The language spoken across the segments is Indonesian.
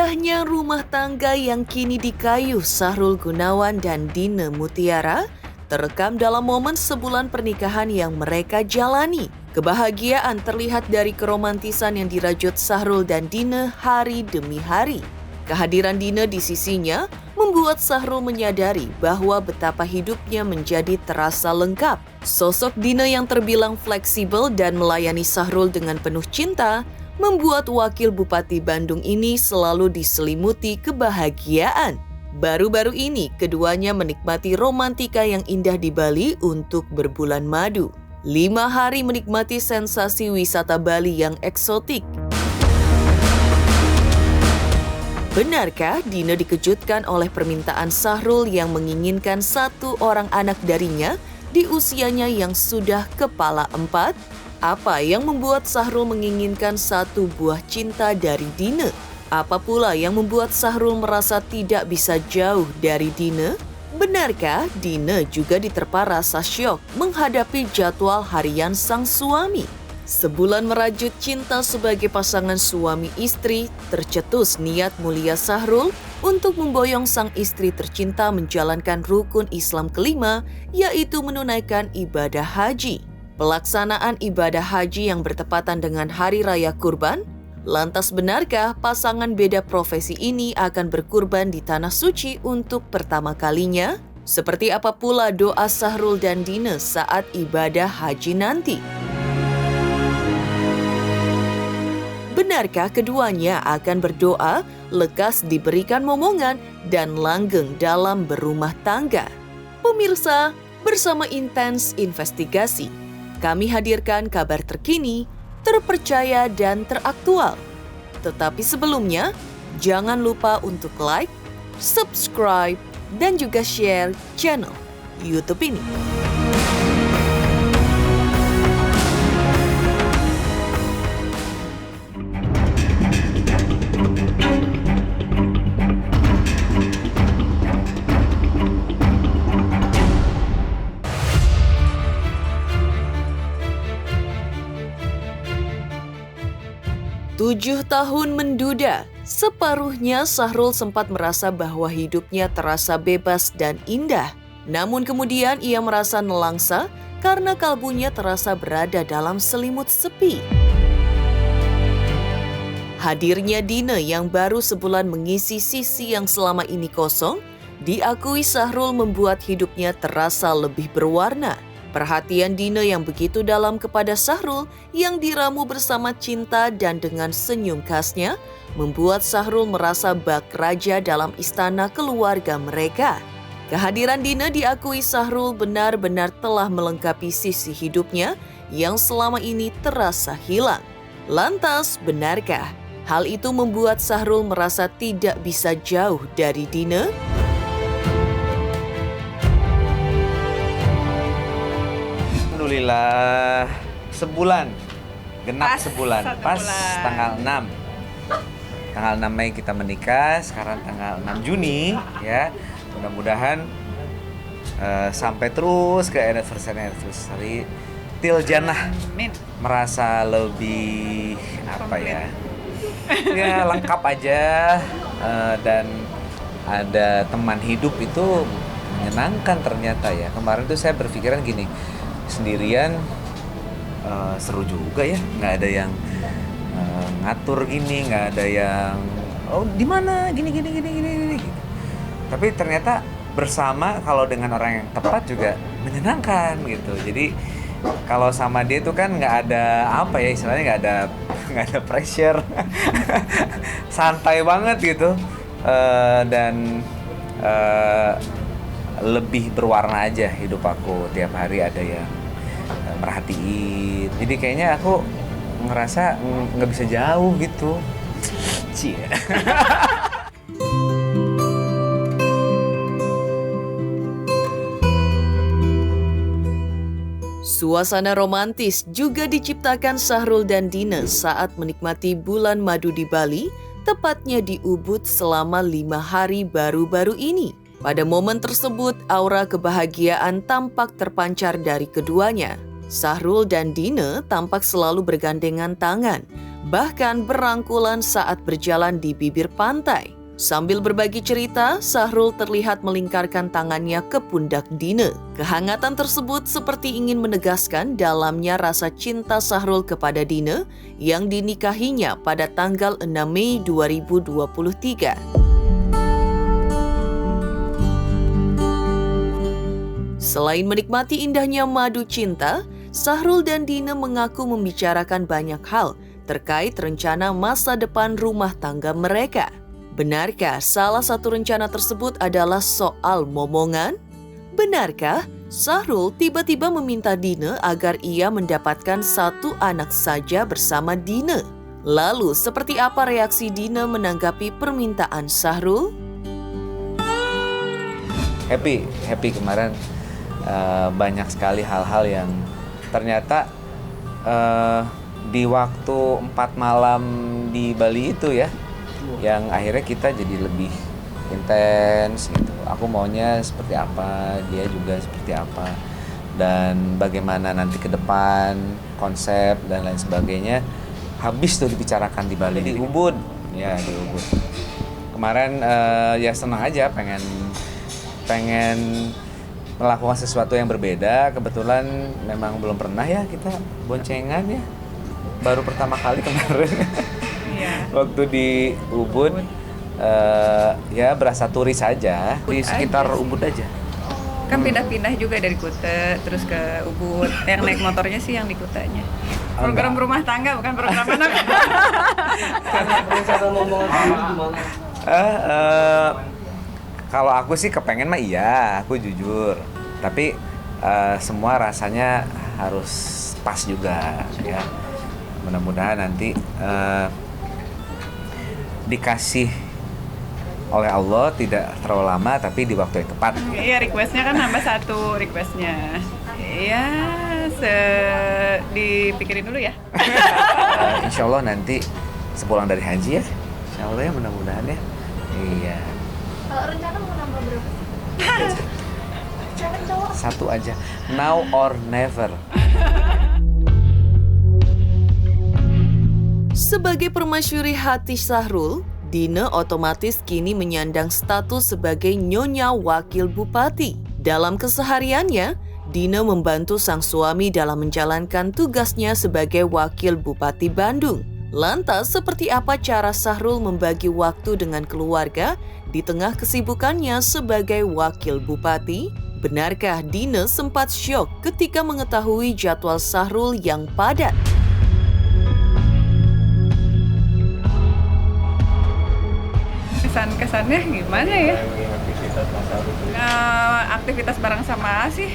Indahnya rumah tangga yang kini dikayuh Sahrul Gunawan dan Dina Mutiara terekam dalam momen sebulan pernikahan yang mereka jalani. Kebahagiaan terlihat dari keromantisan yang dirajut Sahrul dan Dina hari demi hari. Kehadiran Dina di sisinya membuat Sahrul menyadari bahwa betapa hidupnya menjadi terasa lengkap. Sosok Dina yang terbilang fleksibel dan melayani Sahrul dengan penuh cinta membuat Wakil Bupati Bandung ini selalu diselimuti kebahagiaan. Baru-baru ini, keduanya menikmati romantika yang indah di Bali untuk berbulan madu. 5 hari menikmati sensasi wisata Bali yang eksotik. Benarkah Dina dikejutkan oleh permintaan Sahrul yang menginginkan 1 orang anak darinya di usianya yang sudah kepala 4? Apa yang membuat Sahrul menginginkan 1 buah cinta dari Dina? Apa pula yang membuat Sahrul merasa tidak bisa jauh dari Dina? Benarkah Dina juga diterpa rasa syok menghadapi jadwal harian sang suami? Sebulan merajut cinta sebagai pasangan suami istri, tercetus niat mulia Sahrul untuk memboyong sang istri tercinta menjalankan rukun Islam kelima, yaitu menunaikan ibadah haji. Pelaksanaan ibadah haji yang bertepatan dengan Hari Raya Kurban. Lantas benarkah pasangan beda profesi ini akan berkurban di Tanah Suci untuk pertama kalinya? Seperti apa pula doa Sahrul dan Dina saat ibadah haji nanti? Benarkah keduanya akan berdoa, lekas diberikan momongan, dan langgeng dalam berumah tangga? Pemirsa, bersama Intens Investigasi, kami hadirkan kabar terkini, terpercaya dan teraktual. Tetapi sebelumnya, jangan lupa untuk like, subscribe, dan juga share channel YouTube ini. Tujuh tahun menduda, separuhnya Sahrul sempat merasa bahwa hidupnya terasa bebas dan indah. Namun kemudian ia merasa nelangsa karena kalbunya terasa berada dalam selimut sepi. Hadirnya Dina yang baru sebulan mengisi sisi yang selama ini kosong, diakui Sahrul membuat hidupnya terasa lebih berwarna. Perhatian Dina yang begitu dalam kepada Sahrul yang diramu bersama cinta dan dengan senyum khasnya membuat Sahrul merasa bak raja dalam istana keluarga mereka. Kehadiran Dina diakui Sahrul benar-benar telah melengkapi sisi hidupnya yang selama ini terasa hilang. Lantas, benarkah hal itu membuat Sahrul merasa tidak bisa jauh dari Dina? Alhamdulillah, sebulan, genap sebulan, pas tanggal 6. Tanggal 6 Mei kita menikah, sekarang tanggal 6 Juni ya. Mudah-mudahan sampai terus ke anniversary til jannah. Merasa lebih apa ya? Ya lengkap aja dan ada teman hidup itu menyenangkan ternyata ya. Kemarin tuh saya berpikiran gini, sendirian seru juga ya, nggak ada yang ngatur gini, nggak ada yang di mana gini. Tapi ternyata bersama kalau dengan orang yang tepat juga menyenangkan gitu. Jadi kalau sama dia tuh kan nggak ada apa ya istilahnya, nggak ada pressure, santai banget gitu dan lebih berwarna aja hidup aku. Tiap hari ada yang merhatiin, jadi kayaknya aku ngerasa nggak bisa jauh gitu. Cie. Suasana romantis juga diciptakan Sahrul dan Dina saat menikmati bulan madu di Bali, tepatnya di Ubud selama 5 hari baru-baru ini. Pada momen tersebut, aura kebahagiaan tampak terpancar dari keduanya. Sahrul dan Dina tampak selalu bergandengan tangan, bahkan berangkulan saat berjalan di bibir pantai. Sambil berbagi cerita, Sahrul terlihat melingkarkan tangannya ke pundak Dine. Kehangatan tersebut seperti ingin menegaskan dalamnya rasa cinta Sahrul kepada Dine yang dinikahinya pada tanggal 6 Mei 2023. Selain menikmati indahnya madu cinta, Sahrul dan Dine mengaku membicarakan banyak hal terkait rencana masa depan rumah tangga mereka. Benarkah salah satu rencana tersebut adalah soal momongan? Benarkah Sahrul tiba-tiba meminta Dine agar ia mendapatkan 1 anak saja bersama Dine? Lalu seperti apa reaksi Dine menanggapi permintaan Sahrul? Happy kemarin. Banyak sekali hal-hal yang ternyata di waktu 4 malam di Bali itu ya, yang akhirnya kita jadi lebih intens gitu. Aku maunya seperti apa, dia juga seperti apa, dan bagaimana nanti ke depan, konsep dan lain sebagainya. Habis tuh dibicarakan di Bali, di Ubud. Ya, di Ubud. Kemarin ya senang aja, pengen melakukan sesuatu yang berbeda. Kebetulan memang belum pernah ya kita boncengan ya. Baru pertama kali kemarin. Waktu di Ubud, ya berasa turis aja di sekitar Ubud aja. Kan pindah-pindah juga dari Kuta terus ke Ubud. Yang naik motornya sih yang di Kutanya. Program rumah tangga bukan program anak. Kalau aku sih kepengen mah iya, aku jujur. Tapi semua rasanya harus pas juga ya. Mudah-mudahan nanti dikasih oleh Allah tidak terlalu lama tapi di waktu yang tepat. Iya, requestnya kan nambah 1 requestnya. Iya, dipikirin dulu ya. Insya Allah nanti sepulang dari haji ya. Insya Allah ya, mudah-mudahan ya. Iya. Kalau rencana mau nambah berapa sih? Cewek cowok? 1 aja. Now or never. Sebagai permasyuri hati Sahrul, Dine otomatis kini menyandang status sebagai Nyonya Wakil Bupati. Dalam kesehariannya, Dine membantu sang suami dalam menjalankan tugasnya sebagai Wakil Bupati Bandung. Lantas, seperti apa cara Sahrul membagi waktu dengan keluarga di tengah kesibukannya sebagai Wakil Bupati? Benarkah Dine sempat syok ketika mengetahui jadwal Sahrul yang padat? Kesan-kesannya gimana ya? Aktivitas bareng sama sih,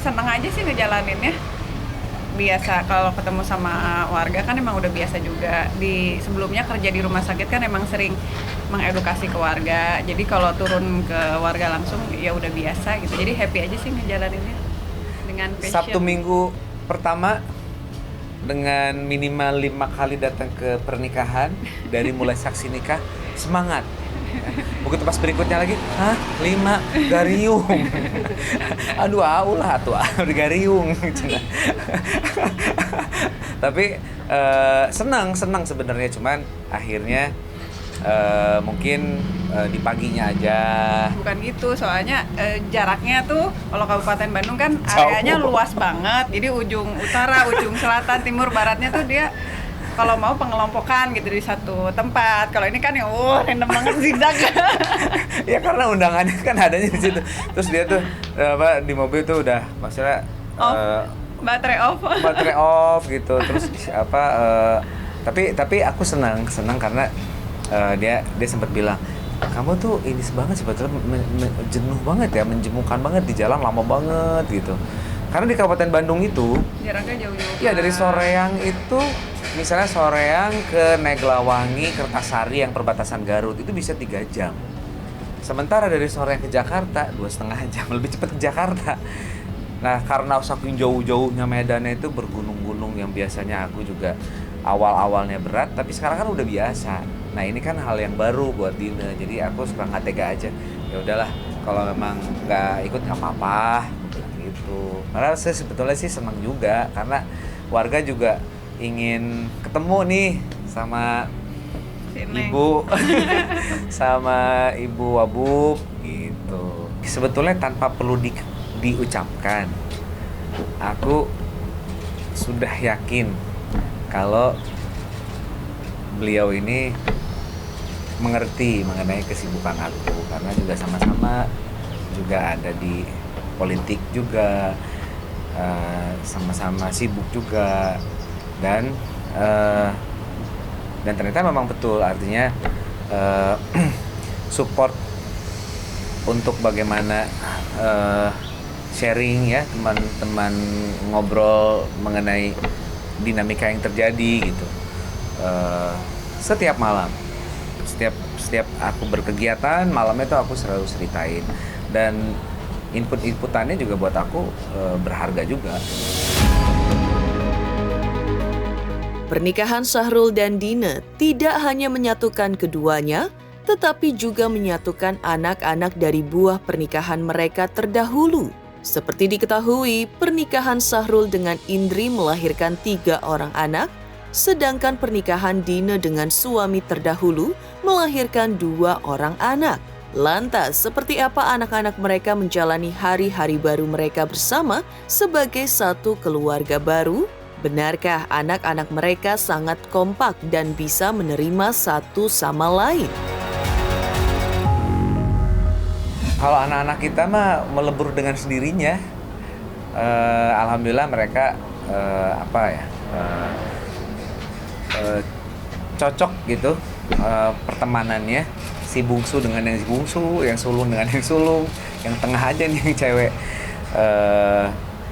seneng aja sih ngejalaninnya. Biasa kalau ketemu sama warga kan emang udah biasa juga. Sebelumnya kerja di rumah sakit kan emang sering mengedukasi ke warga. Jadi kalau turun ke warga langsung ya udah biasa gitu. Jadi happy aja sih ngejalaninnya dengan passion. Sabtu Minggu pertama dengan minimal 5 kali datang ke pernikahan dari mulai saksi nikah, semangat. Begitu pas berikutnya lagi, 5 gariung. Aduh, aulah tuh, gariung. Tapi senang sebenarnya, cuman akhirnya mungkin di paginya aja. Bukan gitu, soalnya jaraknya tuh kalau Kabupaten Bandung kan areanya luas banget. Jadi ujung utara, ujung selatan, timur, baratnya tuh dia kalau mau pengelompokan gitu di satu tempat. Kalau ini kan ya random banget zigzag. Ya karena undangannya kan adanya di situ. Terus dia tuh di mobil tuh udah maksudnya baterai off gitu. Terus tapi aku senang karena dia sempat bilang, kamu tuh ini banget sebetulnya jenuh banget ya, menjemukan banget di jalan lama banget gitu. Karena di Kabupaten Bandung itu jaraknya jauh-jauh. Iya, dari Soreang itu misalnya Soreang ke Neglawangi, Kertasari yang perbatasan Garut itu bisa 3 jam. Sementara dari Soreang ke Jakarta 2,5 jam, lebih cepat ke Jakarta. Nah, karena saking jauh-jauhnya medannya itu bergunung-gunung yang biasanya aku juga awal-awalnya berat, tapi sekarang kan udah biasa. Nah, ini kan hal yang baru buat Dine, jadi aku suka nggak tega aja. Ya udahlah, kalau memang nggak ikut nggak apa-apa gitu. Karena saya sebetulnya sih senang juga, karena warga juga ingin ketemu nih sama Si Neng. ibu, sama ibu Wabub gitu. Sebetulnya tanpa perlu diucapkan, aku sudah yakin kalau beliau ini mengerti mengenai kesibukan aku, karena juga sama-sama juga ada di politik juga, sama-sama sibuk juga, dan ternyata memang betul, artinya support untuk bagaimana sharing ya, teman-teman ngobrol mengenai dinamika yang terjadi gitu. Setiap malam, setiap aku berkegiatan, malamnya itu aku selalu ceritain, dan inputannya juga buat aku berharga juga. Pernikahan Syahrul dan Dina tidak hanya menyatukan keduanya, tetapi juga menyatukan anak-anak dari buah pernikahan mereka terdahulu. Seperti diketahui, pernikahan Syahrul dengan Indri melahirkan 3 orang anak, sedangkan pernikahan Dina dengan suami terdahulu melahirkan 2 orang anak. Lantas, seperti apa anak-anak mereka menjalani hari-hari baru mereka bersama sebagai satu keluarga baru? Benarkah anak-anak mereka sangat kompak dan bisa menerima satu sama lain? Kalau anak-anak kita mah melebur dengan sendirinya. Alhamdulillah mereka cocok gitu pertemanannya. Si bungsu dengan yang bungsu, yang sulung dengan yang sulung, yang tengah aja nih yang cewek.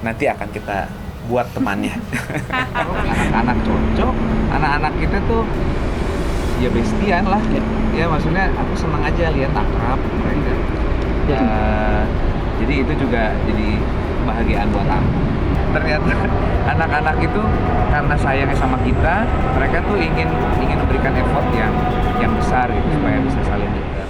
Nanti akan kita buat temannya. Anak-anak cocok, anak-anak kita tuh ya bestian lah. Ya maksudnya aku senang aja lihat akrab mereka. Jadi itu juga jadi kebahagiaan buat aku. Ternyata anak-anak itu karena sayangnya sama kita, mereka tuh ingin memberikan effort yang besar gitu, supaya bisa saling jaga.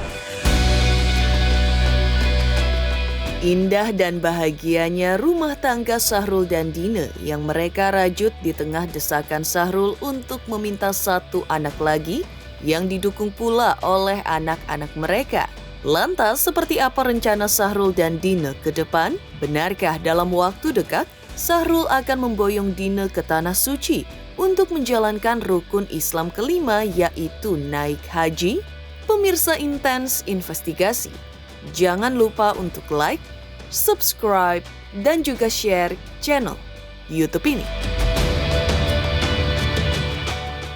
Indah dan bahagianya rumah tangga Syahrul dan Dina yang mereka rajut di tengah desakan Syahrul untuk meminta 1 anak lagi yang didukung pula oleh anak-anak mereka. Lantas, seperti apa rencana Syahrul dan Dina ke depan? Benarkah dalam waktu dekat Syahrul akan memboyong Dina ke Tanah Suci untuk menjalankan rukun Islam kelima, yaitu naik haji? Pemirsa Intens Investigasi, jangan lupa untuk like, subscribe, dan juga share channel YouTube ini.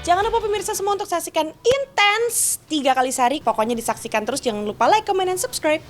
Jangan lupa pemirsa semua untuk saksikan Intens 3 kali sehari. Pokoknya disaksikan terus, jangan lupa like, comment, dan subscribe.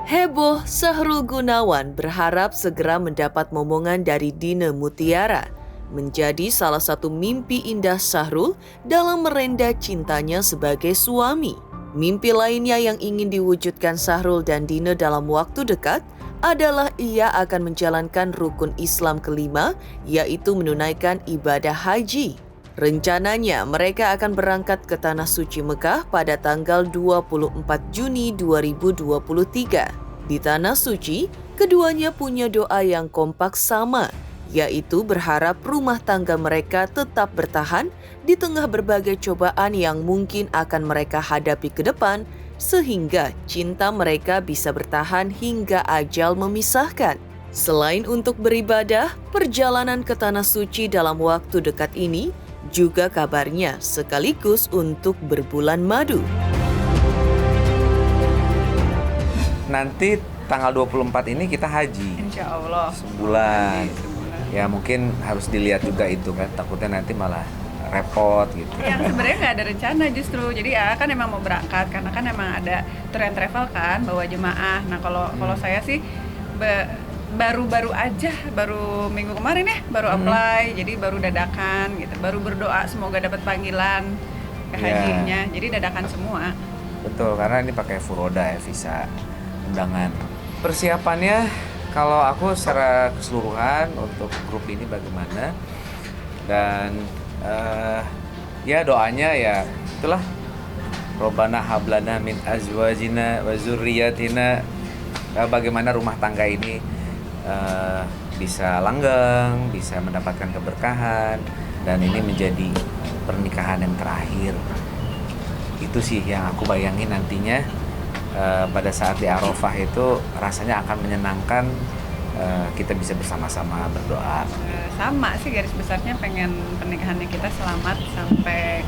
Heboh, Syahrul Gunawan berharap segera mendapat momongan dari Dina Mutiara. Menjadi salah satu mimpi indah Syahrul dalam merenda cintanya sebagai suami. Mimpi lainnya yang ingin diwujudkan Syahrul dan Dina dalam waktu dekat adalah ia akan menjalankan rukun Islam kelima, yaitu menunaikan ibadah haji. Rencananya mereka akan berangkat ke Tanah Suci Mekah pada tanggal 24 Juni 2023. Di Tanah Suci, keduanya punya doa yang kompak sama, yaitu berharap rumah tangga mereka tetap bertahan di tengah berbagai cobaan yang mungkin akan mereka hadapi ke depan, sehingga cinta mereka bisa bertahan hingga ajal memisahkan. Selain untuk beribadah, perjalanan ke Tanah Suci dalam waktu dekat ini juga kabarnya sekaligus untuk berbulan madu. Nanti tanggal 24 ini kita haji. Insya Allah. Sebulan. Ya mungkin harus dilihat juga itu kan, takutnya nanti malah repot gitu. Yang sebenarnya nggak ada rencana justru. Jadi ya kan emang mau berangkat karena kan emang ada tour and travel kan bawa jemaah. Nah kalau saya sih baru aja, baru minggu kemarin ya baru apply, jadi baru dadakan gitu. Baru berdoa semoga dapat panggilan ke hajinya. Jadi dadakan semua. Betul, karena ini pakai furoda ya, visa undangan. Persiapannya kalau aku secara keseluruhan untuk grup ini bagaimana, dan ya doanya ya itulah Robbana hablana min azwajina wa zurriyatina, bagaimana rumah tangga ini bisa langgeng, bisa mendapatkan keberkahan, dan ini menjadi pernikahan yang terakhir. Itu sih yang aku bayangin nantinya pada saat di Arafah itu rasanya akan menyenangkan, kita bisa bersama-sama berdoa. Sama sih garis besarnya, pengen pernikahannya kita selamat sampai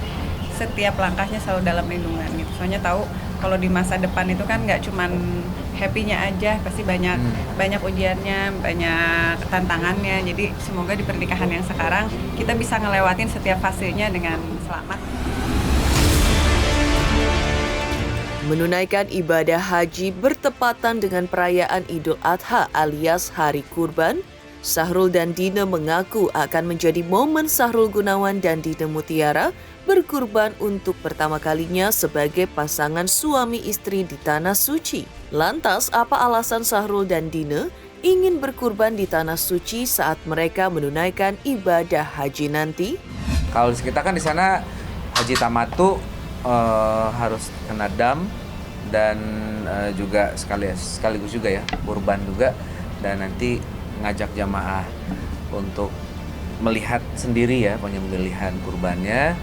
setiap langkahnya selalu dalam lindungan gitu. Soalnya tahu kalau di masa depan itu kan nggak cuman happy-nya aja, pasti banyak ujiannya, banyak tantangannya. Jadi semoga di pernikahan yang sekarang kita bisa ngelewatin setiap fasenya dengan selamat. Menunaikan ibadah haji bertepatan dengan perayaan Idul Adha alias Hari Kurban, Sahrul dan Dina mengaku akan menjadi momen Sahrul Gunawan dan Dina Mutiara berkurban untuk pertama kalinya sebagai pasangan suami istri di Tanah Suci. Lantas, apa alasan Sahrul dan Dina ingin berkurban di Tanah Suci saat mereka menunaikan ibadah haji nanti? Kalau kita kan di sana haji tamattu harus kena dam dan juga sekaligus juga ya kurban juga, dan nanti ngajak jamaah untuk melihat sendiri ya penyembelihan kurbannya.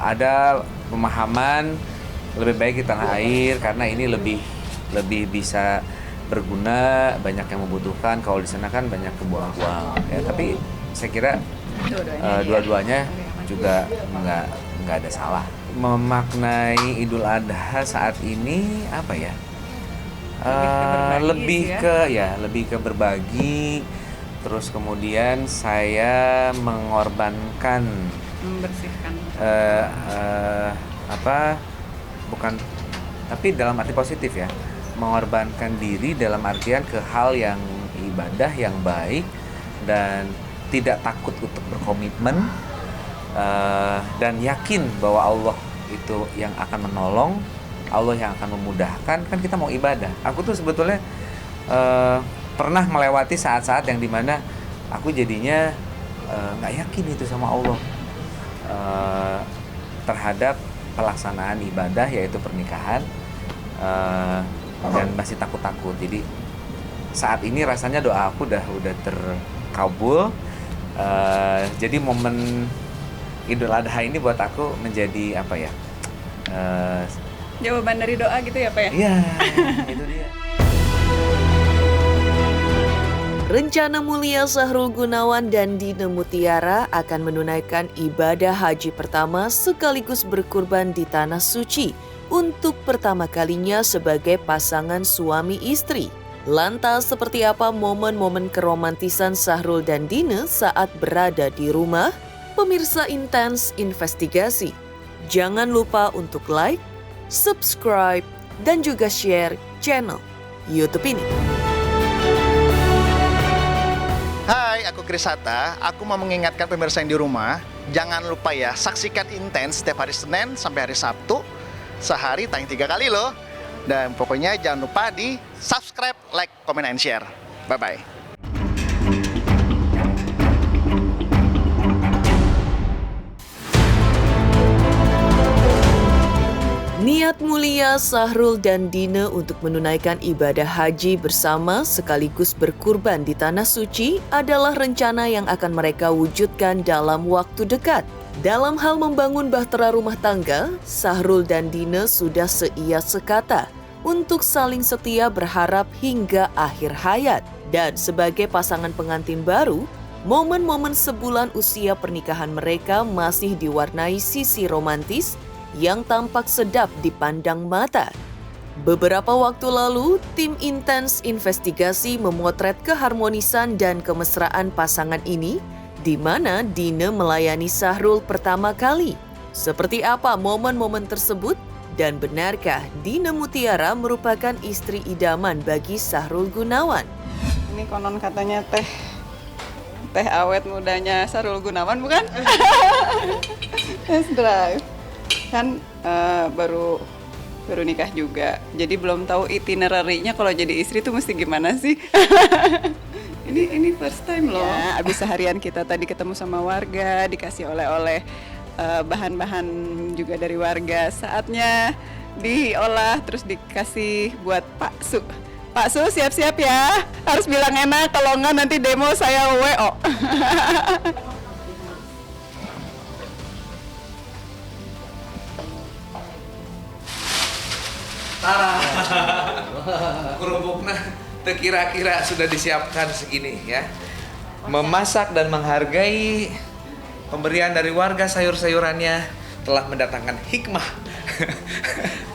Ada pemahaman lebih baik di tanah air karena ini lebih bisa berguna, banyak yang membutuhkan. Kalau di sana kan banyak kebuang-buang ya, tapi saya kira dua-duanya juga nggak ada salah. Memaknai Idul Adha saat ini apa ya? Lebih ke berbagi. Terus kemudian saya mengorbankan, Membersihkan. Tapi dalam arti positif ya, mengorbankan diri dalam artian ke hal yang ibadah yang baik dan tidak takut untuk berkomitmen, dan yakin bahwa Allah itu yang akan menolong, Allah yang akan memudahkan. Kan kita mau ibadah. Aku tuh sebetulnya pernah melewati saat-saat yang dimana aku jadinya nggak yakin itu sama Allah terhadap pelaksanaan ibadah yaitu pernikahan, dan masih takut-takut. Jadi saat ini rasanya doa aku udah terkabul. Jadi momen Idul Adha ini buat aku menjadi apa ya? Jawaban dari doa gitu ya Pak ya? Iya, itu dia. Rencana mulia Sahrul Gunawan dan Dina Mutiara akan menunaikan ibadah haji pertama sekaligus berkurban di Tanah Suci untuk pertama kalinya sebagai pasangan suami istri. Lantas seperti apa momen-momen keromantisan Sahrul dan Dina saat berada di rumah? Pemirsa Intens Investigasi, jangan lupa untuk like, subscribe, dan juga share channel YouTube ini. Hai, aku Chris Hatta. Aku mau mengingatkan pemirsa yang di rumah, jangan lupa ya, saksikan Intens setiap hari Senin sampai hari Sabtu. Sehari tayang 3 kali loh. Dan pokoknya jangan lupa di subscribe, like, comment, and share. Bye-bye. Niat mulia Sahrul dan Dina untuk menunaikan ibadah haji bersama sekaligus berkurban di Tanah Suci adalah rencana yang akan mereka wujudkan dalam waktu dekat. Dalam hal membangun bahtera rumah tangga, Sahrul dan Dina sudah seia sekata untuk saling setia berharap hingga akhir hayat. Dan sebagai pasangan pengantin baru, momen-momen sebulan usia pernikahan mereka masih diwarnai sisi romantis yang tampak sedap dipandang mata. Beberapa waktu lalu, tim Intens Investigasi memotret keharmonisan dan kemesraan pasangan ini, di mana Dina melayani Sahrul pertama kali. Seperti apa momen-momen tersebut? Dan benarkah Dina Mutiara merupakan istri idaman bagi Sahrul Gunawan? Ini konon katanya teh awet mudanya Sahrul Gunawan bukan? Test drive. Kan baru nikah juga, jadi belum tahu itinerary-nya kalau jadi istri tuh mesti gimana sih. ini first time loh. Ya, abis seharian kita tadi ketemu sama warga, dikasih oleh-oleh bahan-bahan juga dari warga. Saatnya diolah terus dikasih buat Pak Su. Pak Su siap-siap ya, harus bilang enak, kalau enggak nanti demo saya WO. Kerupuknya kira-kira sudah disiapkan segini ya. Memasak dan menghargai pemberian dari warga sayur-sayurannya telah mendatangkan hikmah.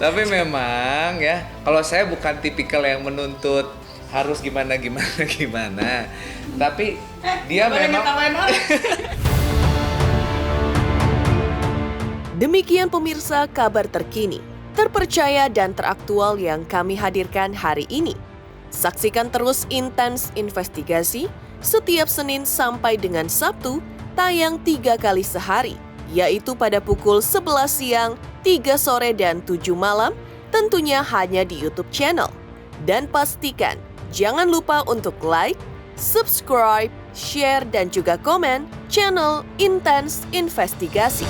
Tapi memang ya, kalau saya bukan tipikal yang menuntut harus gimana. Tapi dia memang Demikian pemirsa kabar terkini, terpercaya dan teraktual yang kami hadirkan hari ini. Saksikan terus Intens Investigasi setiap Senin sampai dengan Sabtu, tayang 3 kali sehari, yaitu pada pukul 11 siang, 3 sore, dan 7 malam, tentunya hanya di YouTube channel. Dan pastikan, jangan lupa untuk like, subscribe, share, dan juga komen channel Intens Investigasi.